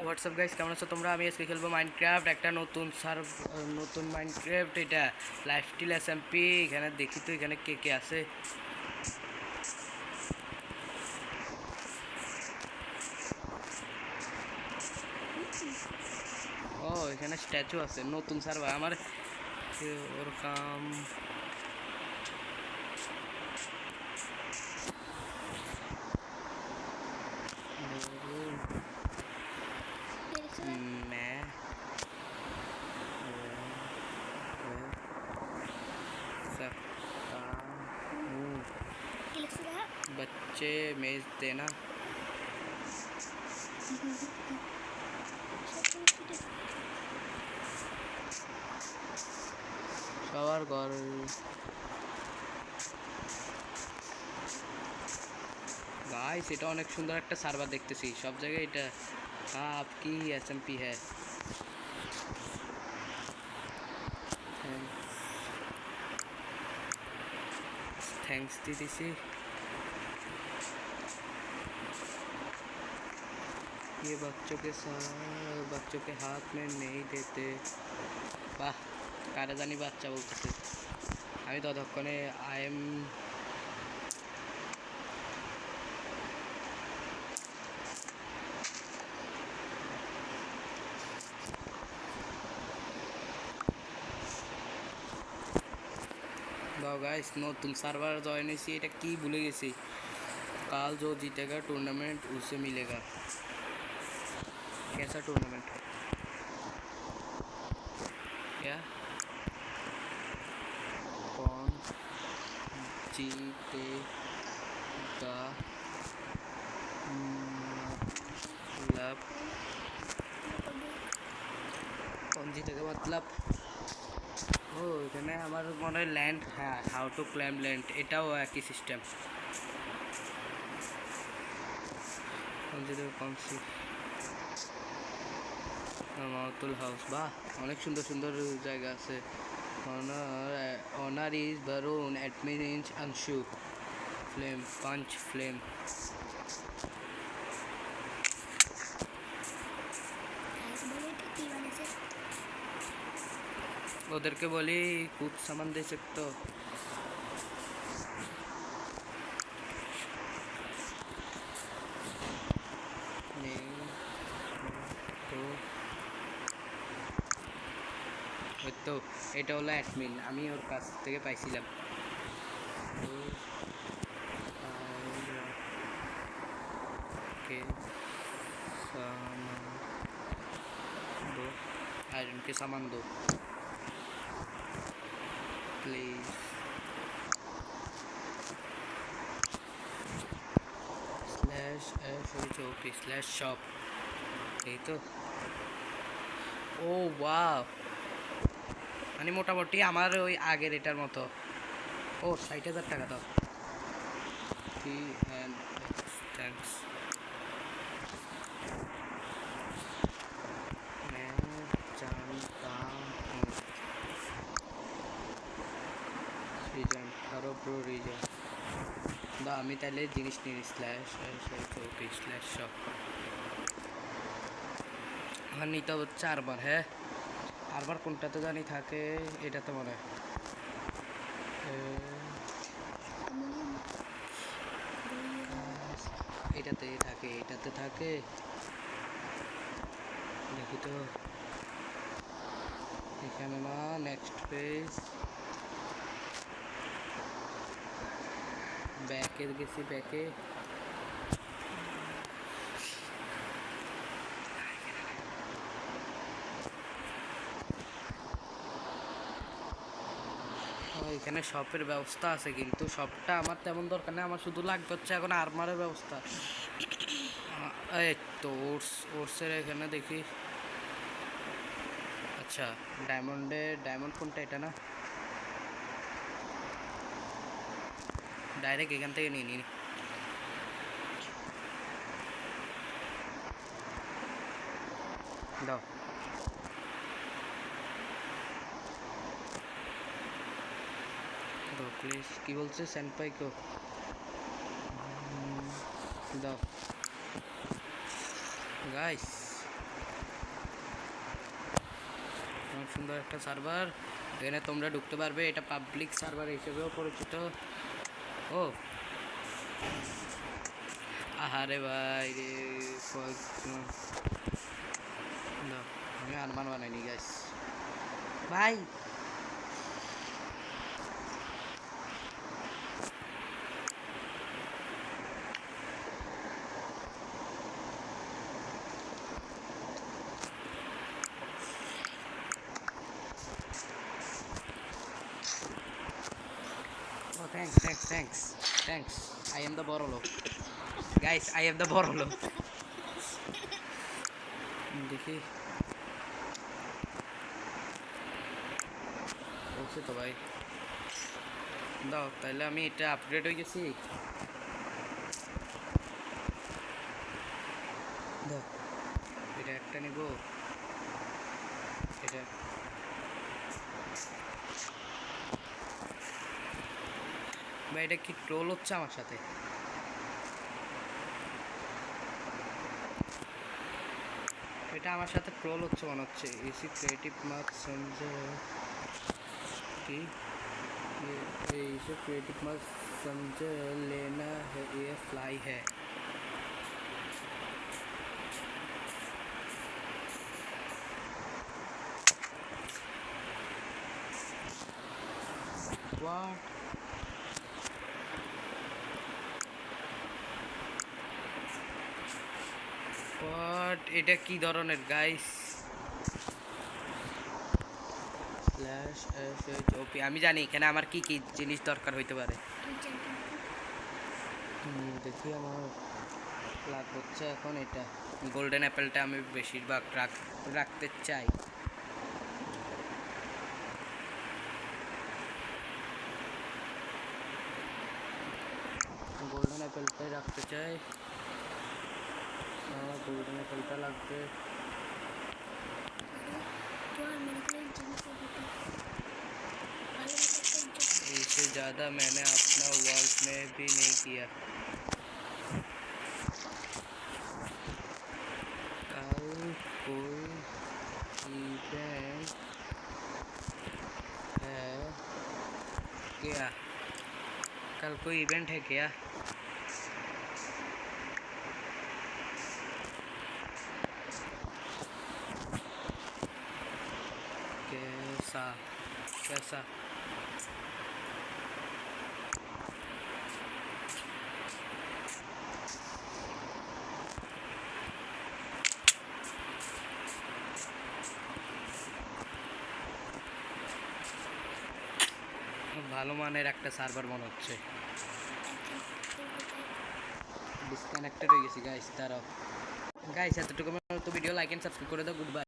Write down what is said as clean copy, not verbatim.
WhatsApp guys, কেমন আছো তোমরা? আমি আজকে খেলবো মাইনক্রাফট, একটা নতুন মাইনক্রাফট। এটা লাইফস্টাইল এসএমপি। এখানে দেখি তো এখানে কে কে আছে। ও এখানে স্ট্যাচু আছে, নতুন সার্ভার আমার ওরকম। बच्चे मेज देना। সবার ঘর গাইস, এটা অনেক সুন্দর একটা সার্ভার দেখতেছি সব জায়গায়। এটা आपकी एसएमपी है। थैंक्स दीदी। ये बच्चों के हाथ में नहीं देते। বাহ, কারে জানি বাচ্চা বলতেছে। আমি ততক্ষণে আইএম गाइस नতুন সার্ভার জয়েন হয়েছি। এটা কি ভুলে গেছি। কাল जो जीतेगा टूर्नामेंट उसे मिलेगा। कैसा टूर्नामेंट है क्या? कौन जीतेगा मतलब कौन जीतेगा मतलब ও এখানে আমার মনে হয় ল্যান্ড, হ্যাঁ, হাউ টু ক্লাইম ল্যান্ড, এটাও একই সিস্টেম। কমসি মাউতুল হাউস, বাহ, অনেক সুন্দর সুন্দর জায়গা আছে। Owner is Barun, admin is Anshu, flame punch flame. ওদেরকে বলি কুछ सामान दे सकते हो। তো এটা হলো অ্যাডমিন, আমি ওর কাছ থেকে পাইছিলাম। आयरन के सामान दो प्लीज। /shop এই তো। ও ওয়াও, মানে মোটামুটি আমার ওই আগের এটার মতো। ও 60,000 টাকা দাও। থ্যাংকস। আমি তাহলে জিনিস নিয়ে /shop আমার নিতে হবে 4 বার। হ্যাঁ, 4 বার কোনটাতে জানি থাকে, এটাতে মনে হয়। এটাতে থাকে দেখি তো। এখানে না, নেক্সট পেজ, ব্যাকে গেছি, ব্যাকে এখানে শপের ব্যবস্থা আছে, কিন্তু শপটা আমার তেমন দরকার নেই। আমার শুধু লাগবে হচ্ছে এখন আর্মারের ব্যবস্থা। এই তো ওর্সের এখানে দেখি। আচ্ছা, ডায়মন্ড কোনটা? এটা না, ডাইরেক্ট এখান থেকে নিয়ে নিই। দাও, প্লিজ। কি বলছে সেনপাই কো? দাও গাইস, অনেক সুন্দর একটা সার্ভার, এখানে তোমরা ঢুকতে পারবে, এটা পাবলিক সার্ভার হিসেবেও পরিচিত। ও আহারে ভাই রে, আমি আরমান বানাইনি গাইস ভাই। Oh, thanks. I am the Borolo. Guys, I am the Borolo. দেখি বলছে তো ভাই, দাও তাহলে আমি এটা আপগ্রেড হয়ে গেছি। দাও এটা একটা নিব, এটা ভাই এটা কি ট্রোল হচ্ছে আমার সাথে? এটা আমার সাথে ট্রোল হচ্ছে মনে হচ্ছে। এসি ক্রিয়েটিভ মার্ক समझे कि ये इसे क्रिएटिव मत समझ लेना है, ये फ्लाई है। What? What? এটা কি ধরনের গাইস? স্ল্যাশ এসএইচওপি, আমি জানি এখানে আমার কি কি জিনিস দরকার হইতে পারে। দেখি আমার লাগবে হচ্ছে এখন এটা গোল্ডেন অ্যাপেলটা আমি বেশিরভাগ রাখতে চাই। গোল্ডেন অ্যাপেলটাই রাখতে চাই, আমার গোল্ডেন অ্যাপেলটা লাগবে। इससे ज़्यादा मैंने अपना वर्ल्ड में भी नहीं किया। कल कोई इवेंट है क्या? कल कोई इवेंट है क्या? कैसा कैसा? ভালো মানের একটা সার্ভার মনে হচ্ছে। ডিসকানেক্টেড হয়ে গেছি গাইস, দাঁড়াও গাইস, এতটুকু ভিডিও লাইক এন্ড সাবস্ক্রাইব করে দাও। Good bye.